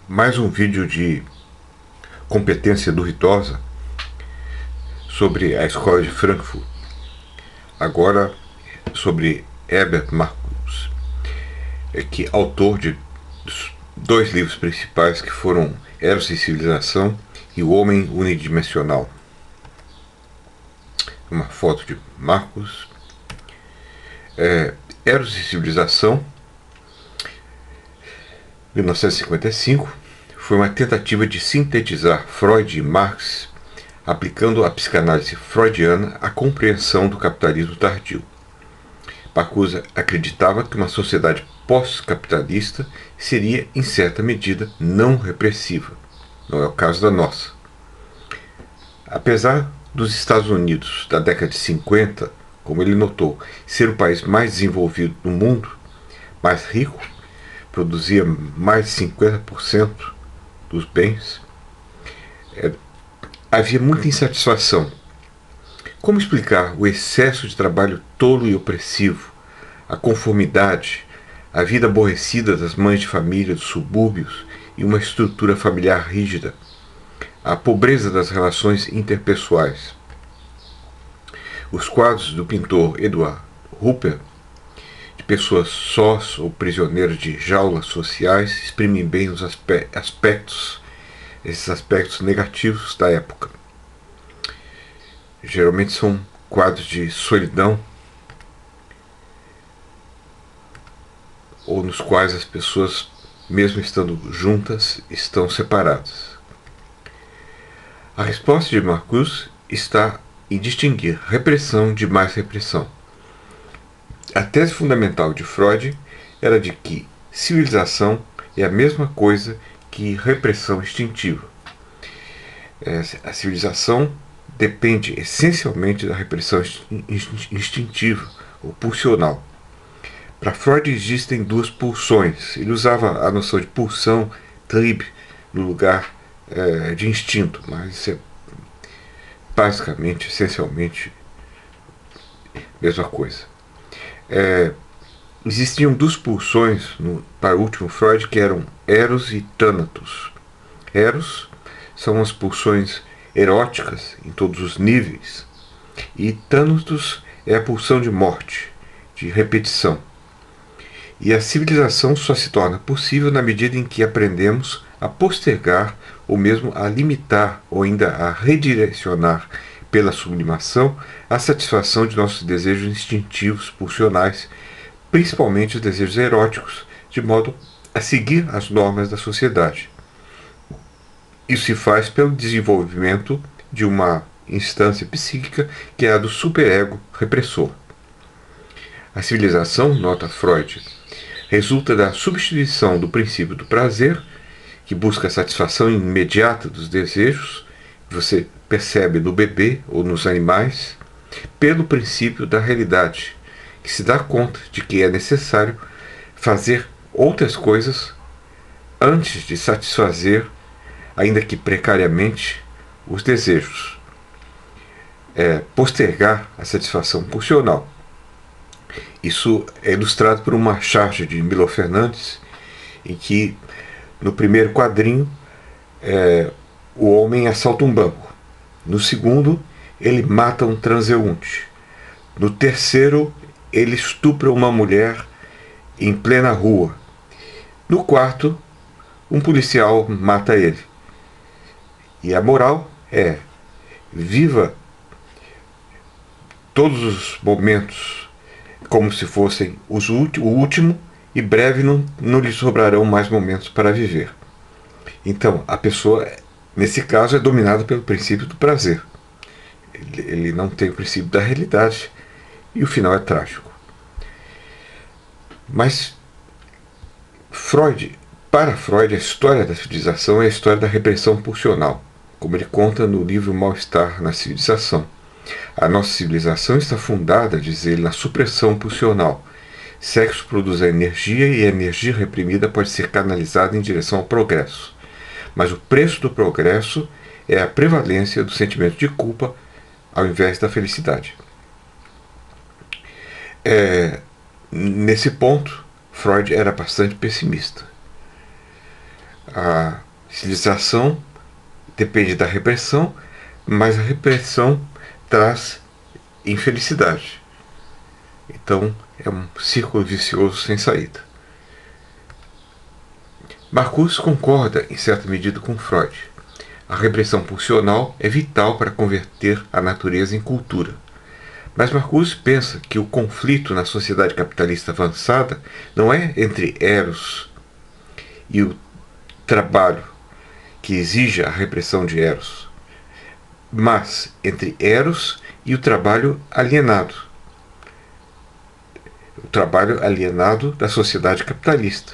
Mais um vídeo de competência duvidosa sobre a escola de Frankfurt. Agora sobre Herbert Marcuse, que é autor de dois livros principais que foram Eros e Civilização e O Homem Unidimensional. Uma foto de Marcuse. Eros e Civilização, 1955, foi uma tentativa de sintetizar Freud e Marx, aplicando a psicanálise freudiana à compreensão do capitalismo tardio. Marcuse acreditava que uma sociedade pós-capitalista seria, em certa medida, não repressiva. Não é o caso da nossa. Apesar dos Estados Unidos da década de 50, como ele notou, ser o país mais desenvolvido do mundo, mais rico, produzia mais de 50% dos bens, havia muita insatisfação. Como explicar o excesso de trabalho tolo e opressivo, a conformidade, a vida aborrecida das mães de família dos subúrbios e uma estrutura familiar rígida, a pobreza das relações interpessoais? Os quadros do pintor Edward Hopper, de pessoas sós ou prisioneiras de jaulas sociais, exprimem bem os esses aspectos negativos da época. Geralmente são quadros de solidão, ou nos quais as pessoas, mesmo estando juntas, estão separadas. A resposta de Marcuse está em distinguir repressão de mais repressão. A tese fundamental de Freud era de que civilização é a mesma coisa que repressão instintiva. A civilização depende essencialmente da repressão instintiva ou pulsional. Para Freud existem duas pulsões. Ele usava a noção de pulsão, Trieb, no lugar de instinto, mas isso é basicamente, essencialmente, a mesma coisa. Existiam duas pulsões para o último Freud, que eram Eros e Thanatos. Eros são as pulsões eróticas em todos os níveis, e Thanatos é a pulsão de morte, de repetição. E a civilização só se torna possível na medida em que aprendemos a postergar, ou mesmo a limitar, ou ainda a redirecionar pela sublimação a satisfação de nossos desejos instintivos, pulsionais, principalmente os desejos eróticos, de modo a seguir as normas da sociedade. Isso se faz pelo desenvolvimento de uma instância psíquica que é a do superego repressor. A civilização, nota Freud, resulta da substituição do princípio do prazer, que busca a satisfação imediata dos desejos, que você percebe no bebê ou nos animais, pelo princípio da realidade, que se dá conta de que é necessário fazer outras coisas antes de satisfazer, ainda que precariamente, os desejos. Postergar a satisfação pulsional. Isso é ilustrado por uma charge de Milo Fernandes, em que, no primeiro quadrinho, o homem assalta um banco. No segundo, ele mata um transeunte. No terceiro, ele estupra uma mulher em plena rua. No quarto, um policial mata ele. E a moral é: viva todos os momentos como se fossem o último, e breve não lhe sobrarão mais momentos para viver. Então, a pessoa, nesse caso, é dominada pelo princípio do prazer. Ele não tem o princípio da realidade, e o final é trágico. Mas para Freud, a história da civilização é a história da repressão pulsional, como ele conta no livro Mal-Estar na Civilização. A nossa civilização está fundada, diz ele, na supressão pulsional. Sexo produz a energia, e a energia reprimida pode ser canalizada em direção ao progresso. Mas o preço do progresso é a prevalência do sentimento de culpa ao invés da felicidade. Nesse ponto, Freud era bastante pessimista. A civilização depende da repressão, mas a repressão traz infelicidade. Então é um círculo vicioso sem saída. Marcuse concorda em certa medida com Freud. A repressão pulsional é vital para converter a natureza em cultura. Mas Marcuse pensa que o conflito na sociedade capitalista avançada não é entre Eros e o trabalho que exige a repressão de Eros, mas entre Eros e o trabalho alienado. O trabalho alienado da sociedade capitalista.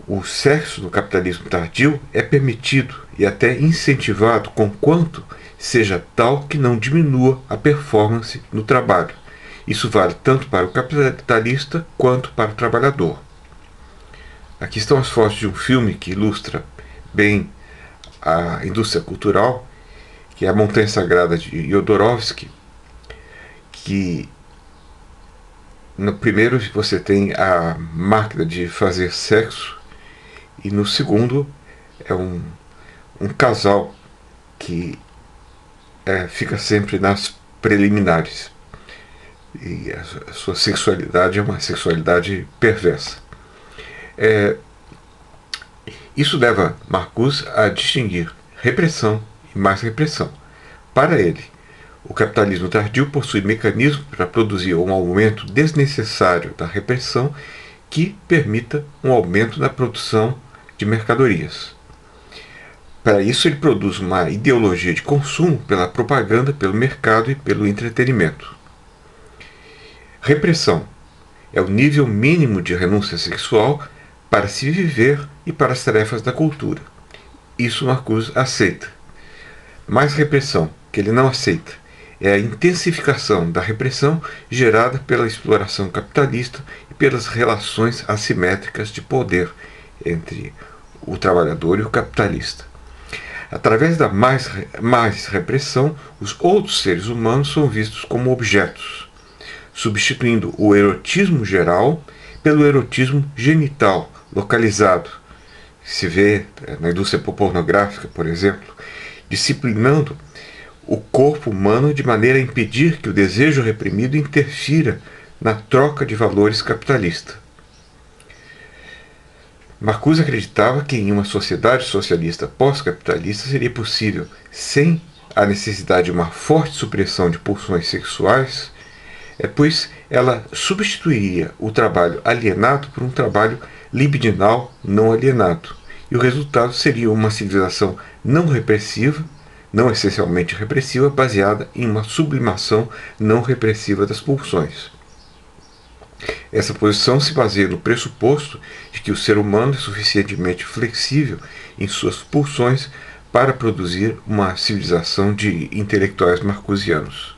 O sexo no capitalismo tardio é permitido e até incentivado, conquanto seja tal que não diminua a performance no trabalho. Isso vale tanto para o capitalista quanto para o trabalhador. Aqui estão as fotos de um filme que ilustra bem a indústria cultural, que é A Montanha Sagrada de Jodorowsky, que no primeiro você tem a máquina de fazer sexo e no segundo é um casal que fica sempre nas preliminares. E a sua sexualidade é uma sexualidade perversa. Isso leva Marcuse a distinguir repressão e mais repressão. Para ele, o capitalismo tardio possui mecanismos para produzir um aumento desnecessário da repressão que permita um aumento na produção de mercadorias. Para isso, ele produz uma ideologia de consumo pela propaganda, pelo mercado e pelo entretenimento. Repressão é o nível mínimo de renúncia sexual para se viver e para as tarefas da cultura. Isso Marcuse aceita. Mais repressão, que ele não aceita, é a intensificação da repressão gerada pela exploração capitalista e pelas relações assimétricas de poder entre o trabalhador e o capitalista. Através da mais repressão, os outros seres humanos são vistos como objetos, substituindo o erotismo geral pelo erotismo genital, localizado, que se vê na indústria pornográfica, por exemplo, disciplinando o corpo humano de maneira a impedir que o desejo reprimido interfira na troca de valores capitalista. Marcuse acreditava que em uma sociedade socialista pós-capitalista seria possível, sem a necessidade de uma forte supressão de pulsões sexuais, pois ela substituiria o trabalho alienado por um trabalho libidinal não alienado, e o resultado seria uma civilização não repressiva, não essencialmente repressiva, baseada em uma sublimação não repressiva das pulsões. Essa posição se baseia no pressuposto de que o ser humano é suficientemente flexível em suas pulsões para produzir uma civilização de intelectuais marcusianos.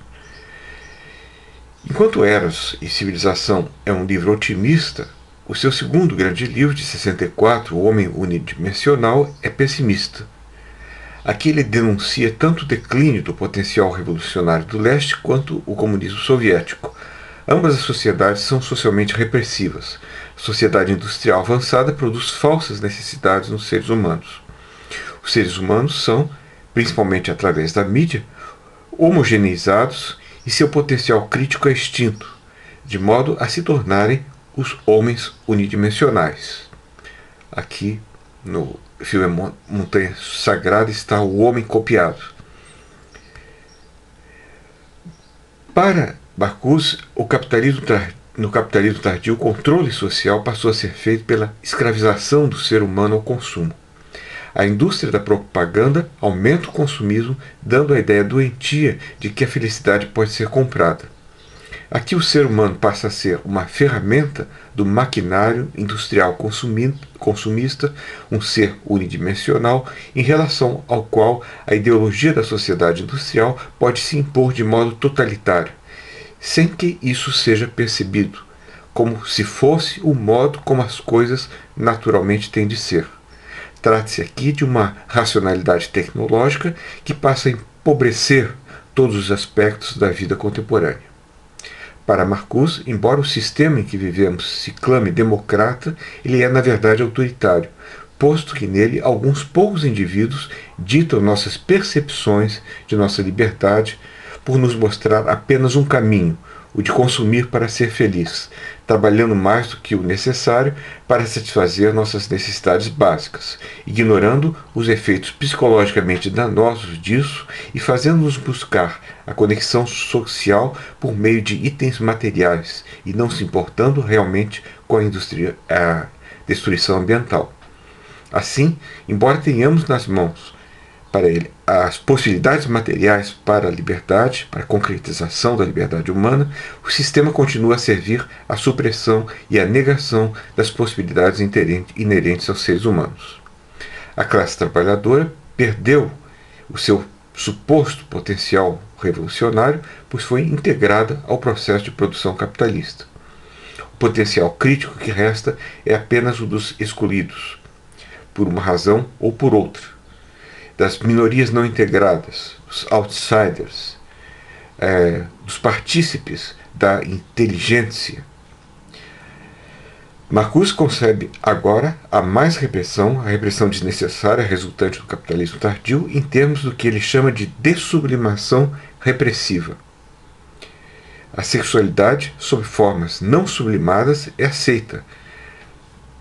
Enquanto Eros e Civilização é um livro otimista, o seu segundo grande livro, de 64, O Homem Unidimensional, é pessimista. Aqui ele denuncia tanto o declínio do potencial revolucionário do leste quanto o comunismo soviético. Ambas as sociedades são socialmente repressivas. A sociedade industrial avançada produz falsas necessidades nos seres humanos. Os seres humanos são, principalmente através da mídia, homogeneizados e seu potencial crítico é extinto, de modo a se tornarem os homens unidimensionais. Aqui no filme Montanha Sagrada está o homem copiado. Para Marcuse, no capitalismo tardio, o controle social passou a ser feito pela escravização do ser humano ao consumo. A indústria da propaganda aumenta o consumismo, dando a ideia doentia de que a felicidade pode ser comprada. Aqui o ser humano passa a ser uma ferramenta do maquinário industrial consumista, um ser unidimensional, em relação ao qual a ideologia da sociedade industrial pode se impor de modo totalitário, sem que isso seja percebido, como se fosse o modo como as coisas naturalmente têm de ser. Trata-se aqui de uma racionalidade tecnológica que passa a empobrecer todos os aspectos da vida contemporânea. Para Marcuse, embora o sistema em que vivemos se clame democrata, ele é na verdade autoritário, posto que nele alguns poucos indivíduos ditam nossas percepções de nossa liberdade por nos mostrar apenas um caminho, o de consumir para ser feliz, trabalhando mais do que o necessário para satisfazer nossas necessidades básicas, ignorando os efeitos psicologicamente danosos disso e fazendo-nos buscar a conexão social por meio de itens materiais e não se importando realmente com a destruição ambiental. Assim, embora tenhamos nas mãos para ele as possibilidades materiais para a liberdade, para a concretização da liberdade humana, o sistema continua a servir à supressão e à negação das possibilidades inerentes aos seres humanos. A classe trabalhadora perdeu o seu suposto potencial revolucionário, pois foi integrada ao processo de produção capitalista. O potencial crítico que resta é apenas o dos excluídos, por uma razão ou por outra, das minorias não integradas, dos outsiders, dos partícipes da inteligência. Marcuse concebe agora a repressão desnecessária resultante do capitalismo tardio, em termos do que ele chama de dessublimação repressiva. A sexualidade, sob formas não sublimadas, é aceita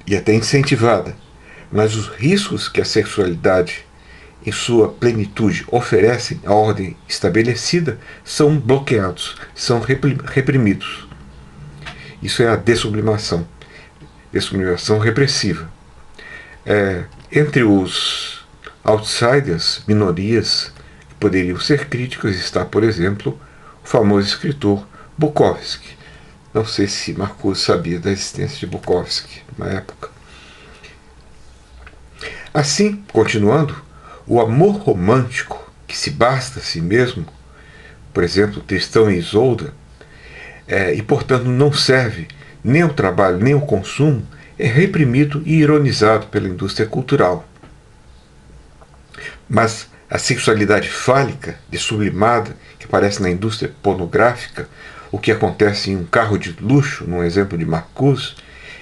e até incentivada, mas os riscos que a sexualidade em sua plenitude oferecem à ordem estabelecida são bloqueados, são reprimidos. Isso é a dessublimação repressiva. Entre os outsiders, minorias que poderiam ser críticas, está, por exemplo, o famoso escritor Bukowski. Não sei se Marcuse sabia da existência de Bukowski na época. Assim, continuando, o amor romântico, que se basta a si mesmo, por exemplo, Tristão e Isolda, e portanto não serve nem ao trabalho nem ao consumo, é reprimido e ironizado pela indústria cultural. Mas a sexualidade fálica, sublimada, que aparece na indústria pornográfica, o que acontece em um carro de luxo, num exemplo de Marcuse,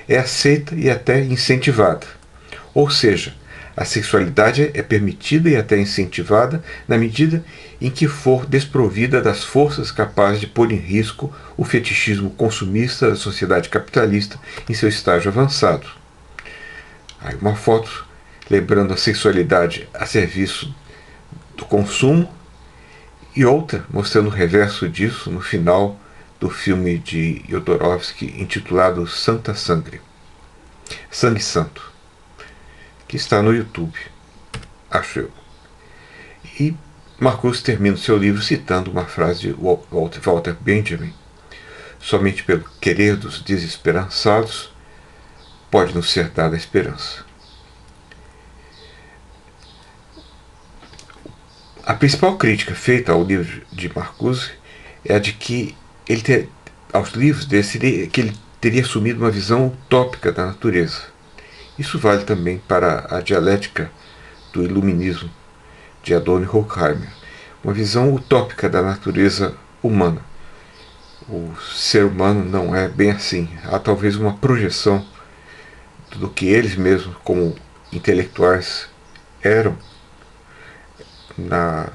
é aceita e até incentivada. Ou seja, a sexualidade é permitida e até incentivada na medida em que for desprovida das forças capazes de pôr em risco o fetichismo consumista da sociedade capitalista em seu estágio avançado. Aí uma foto lembrando a sexualidade a serviço do consumo e outra mostrando o reverso disso no final do filme de Jodorowsky intitulado Santa Sangre, Sangue Santo, que está no YouTube, acho eu. E Marcuse termina o seu livro citando uma frase de Walter Benjamin: somente pelo querer dos desesperançados pode nos ser dada a esperança. A principal crítica feita ao livro de Marcuse é a de que aos livros dele, que ele teria assumido uma visão utópica da natureza. Isso vale também para a dialética do iluminismo de Adorno e Horkheimer, uma visão utópica da natureza humana. O ser humano não é bem assim. Há talvez uma projeção do que eles mesmos, como intelectuais, eram no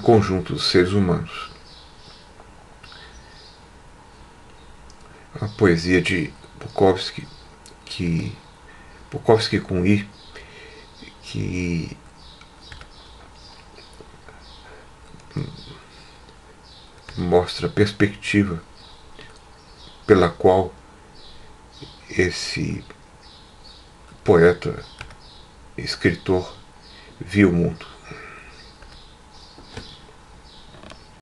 conjunto dos seres humanos. A poesia de Bukowski com I, que mostra a perspectiva pela qual esse poeta, escritor, viu o mundo.